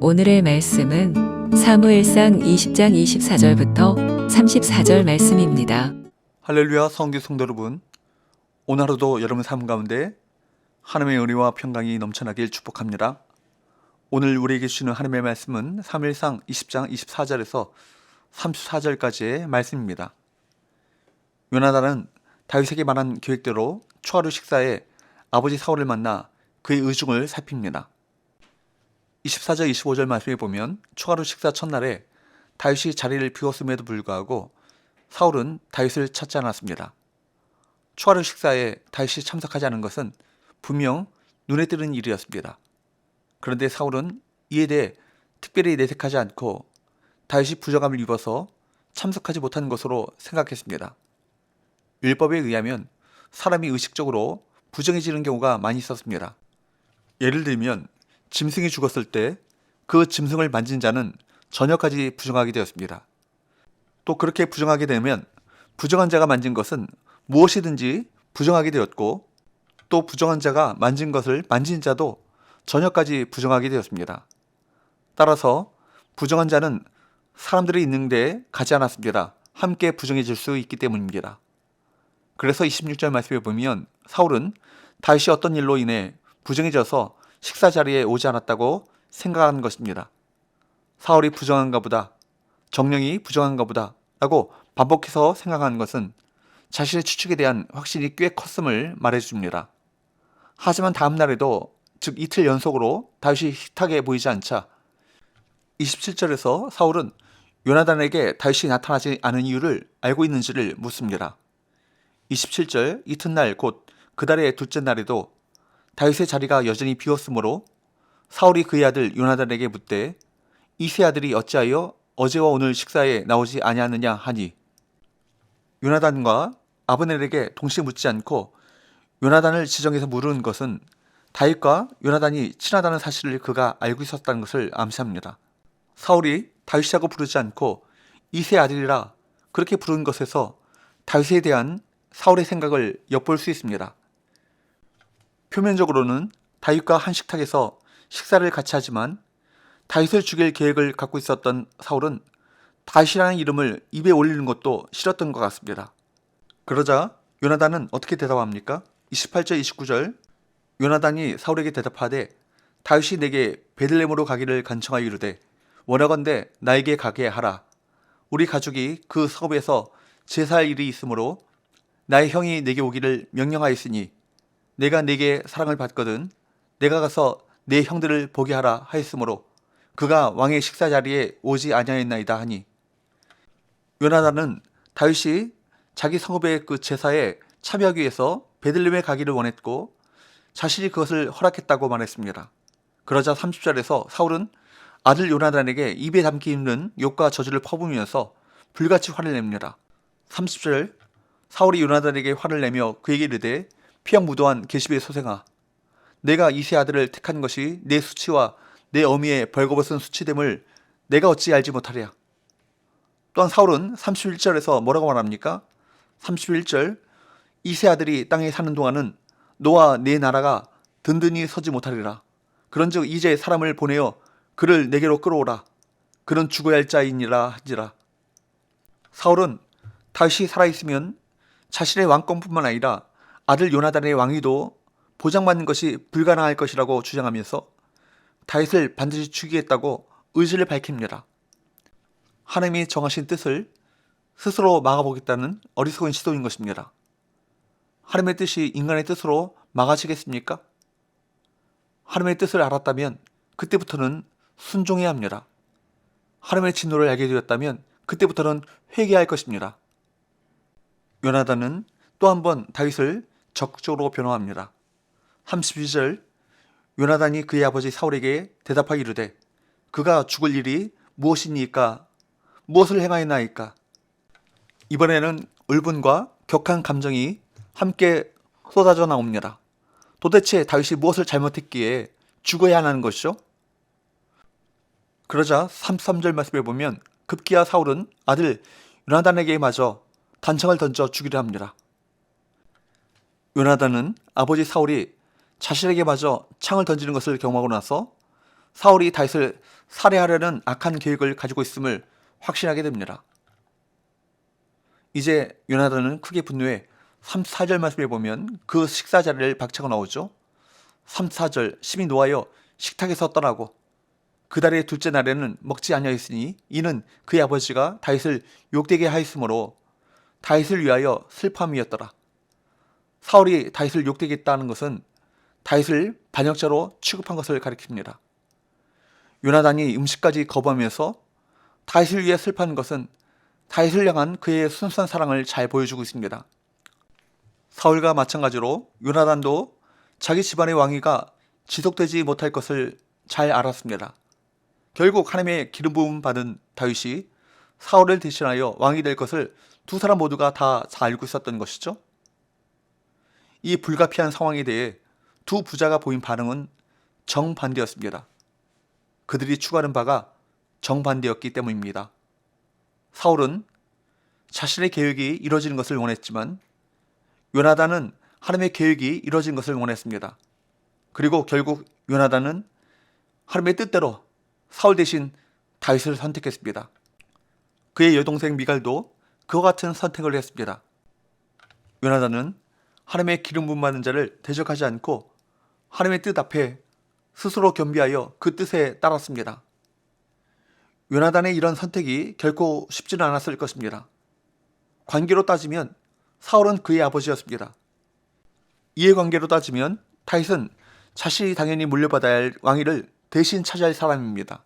오늘의 말씀은 사무엘상 20장 24절부터 34절 말씀입니다. 할렐루야. 성교 성도 여러분, 오늘 하루도 여러분 삶 가운데 하나님의 은혜와 평강이 넘쳐나길 축복합니다. 오늘 우리에게 주시는 하나님의 말씀은 사무엘상 20장 24절에서 34절까지의 말씀입니다. 요나단은 다윗에게 말한 계획대로 초하루 식사에 아버지 사울을 만나 그의 의중을 살핍니다. 24절 25절 말씀에 보면 초하루 식사 첫날에 다윗이 자리를 비웠음에도 불구하고 사울은 다윗을 찾지 않았습니다. 초하루 식사에 다윗이 참석하지 않은 것은 분명 눈에 띄는 일이었습니다. 그런데 사울은 이에 대해 특별히 내색하지 않고 다윗이 부정함을 입어서 참석하지 못한 것으로 생각했습니다. 율법에 의하면 사람이 의식적으로 부정해지는 경우가 많이 있었습니다. 예를 들면 짐승이 죽었을 때 그 짐승을 만진 자는 저녁까지 부정하게 되었습니다. 또 그렇게 부정하게 되면 부정한 자가 만진 것은 무엇이든지 부정하게 되었고, 또 부정한 자가 만진 것을 만진 자도 저녁까지 부정하게 되었습니다. 따라서 부정한 자는 사람들이 있는 데 가지 않았습니다. 함께 부정해질 수 있기 때문입니다. 그래서 26절 말씀에 보면 사울은 다윗이 어떤 일로 인해 부정해져서 식사 자리에 오지 않았다고 생각하는 것입니다. 사울이 부정한가 보다, 정령이 부정한가 보다 라고 반복해서 생각하는 것은 자신의 추측에 대한 확신이 꽤 컸음을 말해줍니다. 하지만 다음 날에도, 즉 이틀 연속으로 다윗이 희탁해 보이지 않자 27절에서 사울은 요나단에게 다윗이 나타나지 않은 이유를 알고 있는지를 묻습니다. 27절 이튿날 곧 그달의 둘째 날에도 다윗의 자리가 여전히 비었으므로 사울이 그의 아들 요나단에게 묻되 이 세 아들이 어찌하여 어제와 오늘 식사에 나오지 아니하느냐 하니, 요나단과 아브넬에게 동시에 묻지 않고 요나단을 지정해서 물은 것은 다윗과 요나단이 친하다는 사실을 그가 알고 있었다는 것을 암시합니다. 사울이 다윗이라고 부르지 않고 이 세 아들이라 그렇게 부른 것에서 다윗에 대한 사울의 생각을 엿볼 수 있습니다. 표면적으로는 다윗과 한 식탁에서 식사를 같이 하지만 다윗을 죽일 계획을 갖고 있었던 사울은 다윗이라는 이름을 입에 올리는 것도 싫었던 것 같습니다. 그러자 요나단은 어떻게 대답합니까? 28절 29절 요나단이 사울에게 대답하되 다윗이 내게 베들레헴으로 가기를 간청하여 이르되 원하건대 나에게 가게 하라. 우리 가족이 그 성읍에서 제사할 일이 있으므로 나의 형이 내게 오기를 명령하였으니 내가 내게 사랑을 받거든 내가 가서 내 형들을 보게 하라 하였으므로 그가 왕의 식사 자리에 오지 아니하였나이다 하니, 요나단은 다윗이 자기 성읍의 그 제사에 참여하기 위해서 베들레헴에 가기를 원했고 자신이 그것을 허락했다고 말했습니다. 그러자 30절에서 사울은 아들 요나단에게 입에 담기 힘든 욕과 저주를 퍼부으면서 불같이 화를 냅니다. 30절 사울이 요나단에게 화를 내며 그에게 이르되 피한 무도한 계집의 소생아, 내가 이 세 아들을 택한 것이 내 수치와 내 어미의 벌거벗은 수치됨을 내가 어찌 알지 못하랴. 또한 사울은 31절에서 뭐라고 말합니까? 31절 이 세 아들이 땅에 사는 동안은 너와 네 나라가 든든히 서지 못하리라. 그런즉 이제 사람을 보내어 그를 내게로 끌어오라. 그는 죽어야 할 자이니라 하지라. 사울은 다윗이 살아있으면 자신의 왕권뿐만 아니라 아들 요나단의 왕위도 보장받는 것이 불가능할 것이라고 주장하면서 다윗을 반드시 죽이겠다고 의지를 밝힙니다. 하나님이 정하신 뜻을 스스로 막아보겠다는 어리석은 시도인 것입니다. 하나님의 뜻이 인간의 뜻으로 막아지겠습니까? 하나님의 뜻을 알았다면 그때부터는 순종해야 합니다. 하나님의 진노를 알게 되었다면 그때부터는 회개할 것입니다. 요나단은 또 한 번 다윗을 적극적으로 변호합니다. 32절 요나단이 그의 아버지 사울에게 대답하기 이르되 그가 죽을 일이 무엇이니까? 무엇을 행하였나이까? 이번에는 울분과 격한 감정이 함께 쏟아져 나옵니다. 도대체 다윗이 무엇을 잘못했기에 죽어야 하는 것이죠? 그러자 33절 말씀에 보면 급기야 사울은 아들 요나단에게 마저 단창을 던져 죽이려 합니다. 요나단은 아버지 사울이 자신에게 마저 창을 던지는 것을 경험하고 나서 사울이 다윗을 살해하려는 악한 계획을 가지고 있음을 확신하게 됩니다. 이제 요나단은 크게 분노해 34절 말씀에 보면 그 식사 자리를 박차고 나오죠. 34절 심히 노하여 식탁에서 떠나고 그 달의 둘째 날에는 먹지 아니하였으니 이는 그의 아버지가 다윗을 욕되게 하였으므로 다윗을 위하여 슬픔이었더라. 사울이 다윗을 욕되게 했다는 것은 다윗을 반역자로 취급한 것을 가리킵니다. 요나단이 음식까지 거부하면서 다윗을 위해 슬퍼하는 것은 다윗을 향한 그의 순수한 사랑을 잘 보여주고 있습니다. 사울과 마찬가지로 요나단도 자기 집안의 왕위가 지속되지 못할 것을 잘 알았습니다. 결국 하나님의 기름 부음 받은 다윗이 사울을 대신하여 왕이 될 것을 두 사람 모두가 다 잘 알고 있었던 것이죠. 이 불가피한 상황에 대해 두 부자가 보인 반응은 정반대였습니다. 그들이 추구하는 바가 정반대였기 때문입니다. 사울은 자신의 계획이 이루어지는 것을 원했지만 요나단은 하나님의 계획이 이루어진 것을 원했습니다. 그리고 결국 요나단은 하나님의 뜻대로 사울 대신 다윗을 선택했습니다. 그의 여동생 미갈도 그와 같은 선택을 했습니다. 요나단은 하나님의 기름 부음 받은 자를 대적하지 않고 하나님의 뜻 앞에 스스로 겸비하여 그 뜻에 따랐습니다. 요나단의 이런 선택이 결코 쉽지는 않았을 것입니다. 관계로 따지면 사울은 그의 아버지였습니다. 이해관계로 따지면 다윗은 자신이 당연히 물려받아야 할 왕위를 대신 차지할 사람입니다.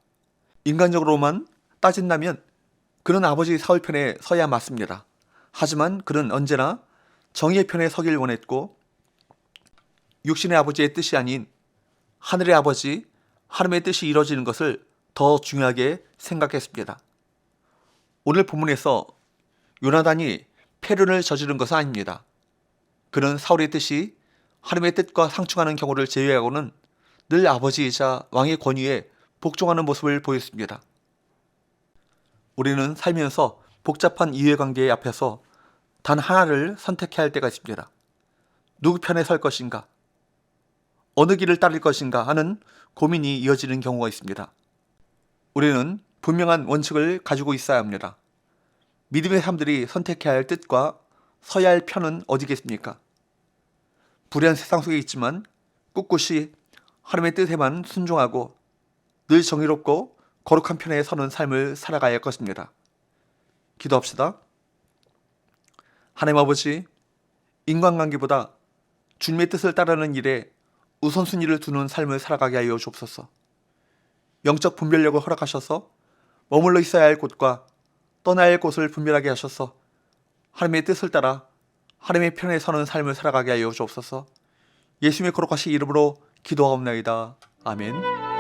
인간적으로만 따진다면 그는 아버지 사울 편에 서야 맞습니다. 하지만 그는 언제나 정의의 편에 서길 원했고 육신의 아버지의 뜻이 아닌 하늘의 아버지 하나님의 뜻이 이루어지는 것을 더 중요하게 생각했습니다. 오늘 본문에서 요나단이 패륜을 저지른 것은 아닙니다. 그는 사울의 뜻이 하나님의 뜻과 상충하는 경우를 제외하고는 늘 아버지이자 왕의 권위에 복종하는 모습을 보였습니다. 우리는 살면서 복잡한 이해관계 앞에서 단 하나를 선택해야 할 때가 있습니다. 누구 편에 설 것인가? 어느 길을 따를 것인가 하는 고민이 이어지는 경우가 있습니다. 우리는 분명한 원칙을 가지고 있어야 합니다. 믿음의 사람들이 선택해야 할 뜻과 서야 할 편은 어디겠습니까? 불의한 세상 속에 있지만 꿋꿋이 하나님의 뜻에만 순종하고 늘 정의롭고 거룩한 편에 서는 삶을 살아가야 할 것입니다. 기도합시다. 하나님 아버지, 인간관계보다 주님의 뜻을 따르는 일에 우선순위를 두는 삶을 살아가게 하여 주옵소서. 영적 분별력을 허락하셔서 머물러 있어야 할 곳과 떠나야 할 곳을 분별하게 하셔서 하나님의 뜻을 따라 하나님의 편에 서는 삶을 살아가게 하여 주옵소서. 예수님의 거룩하신 이름으로 기도하옵나이다. 아멘.